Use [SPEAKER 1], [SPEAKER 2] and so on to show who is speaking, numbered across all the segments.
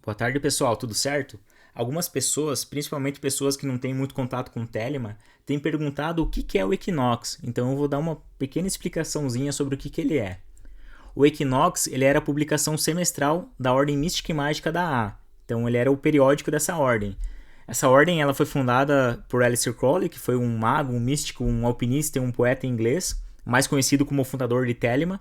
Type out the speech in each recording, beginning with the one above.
[SPEAKER 1] Boa tarde, pessoal, tudo certo? Algumas pessoas, principalmente pessoas que não têm muito contato com o Telemann, têm perguntado o que é o Equinox, então eu vou dar uma pequena explicaçãozinha sobre o que ele é. O Equinox ele era a publicação semestral da Ordem Mística e Mágica da A, então ele era o periódico dessa ordem. Essa ordem ela foi fundada por Aleister Crowley, que foi um mago, um místico, um alpinista e um poeta inglês, mais conhecido como o fundador de Telemann.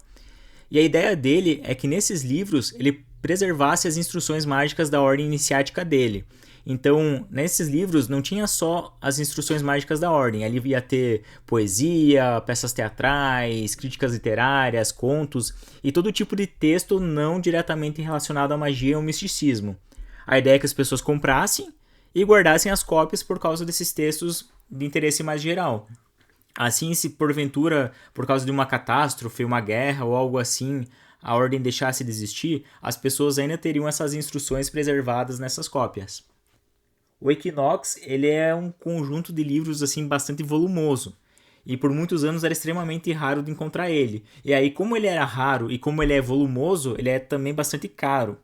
[SPEAKER 1] E a ideia dele é que nesses livros ele preservasse as instruções mágicas da ordem iniciática dele. Então, nesses livros não tinha só as instruções mágicas da ordem, ali ia ter poesia, peças teatrais, críticas literárias, contos e todo tipo de texto não diretamente relacionado à magia ou misticismo. A ideia é que as pessoas comprassem e guardassem as cópias por causa desses textos de interesse mais geral. Assim, se porventura, por causa de uma catástrofe, uma guerra ou algo assim, a ordem deixasse de existir, as pessoas ainda teriam essas instruções preservadas nessas cópias. O Equinox ele é um conjunto de livros assim bastante volumoso. E por muitos anos era extremamente raro de encontrar ele. E aí, como ele era raro e como ele é volumoso, ele é também bastante caro.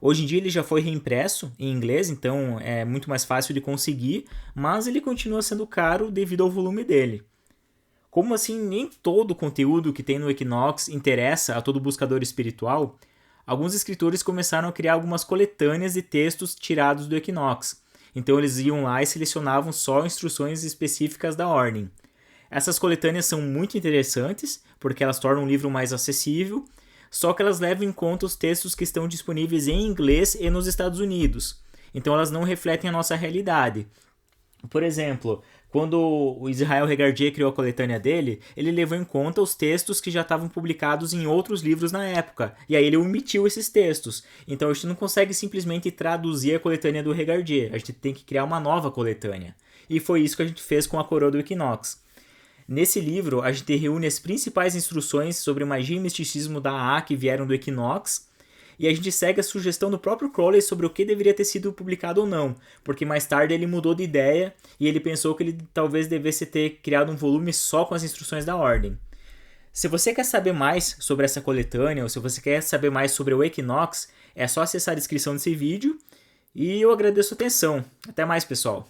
[SPEAKER 1] Hoje em dia ele já foi reimpresso em inglês, então é muito mais fácil de conseguir, mas ele continua sendo caro devido ao volume dele. Como assim nem todo o conteúdo que tem no Equinox interessa a todo buscador espiritual, alguns escritores começaram a criar algumas coletâneas de textos tirados do Equinox. Então eles iam lá e selecionavam só instruções específicas da ordem. Essas coletâneas são muito interessantes, porque elas tornam o livro mais acessível, só que elas levam em conta os textos que estão disponíveis em inglês e nos Estados Unidos. Então elas não refletem a nossa realidade. Por exemplo, quando o Israel Regardie criou a coletânea dele, ele levou em conta os textos que já estavam publicados em outros livros na época, e aí ele omitiu esses textos. Então a gente não consegue simplesmente traduzir a coletânea do Regardie, a gente tem que criar uma nova coletânea. E foi isso que a gente fez com a Coroa do Equinox. Nesse livro, a gente reúne as principais instruções sobre magia e misticismo da A que vieram do Equinox, e a gente segue a sugestão do próprio Crowley sobre o que deveria ter sido publicado ou não, porque mais tarde ele mudou de ideia e ele pensou que ele talvez devesse ter criado um volume só com as instruções da ordem. Se você quer saber mais sobre essa coletânea ou se você quer saber mais sobre o Equinox, é só acessar a descrição desse vídeo e eu agradeço a atenção. Até mais, pessoal!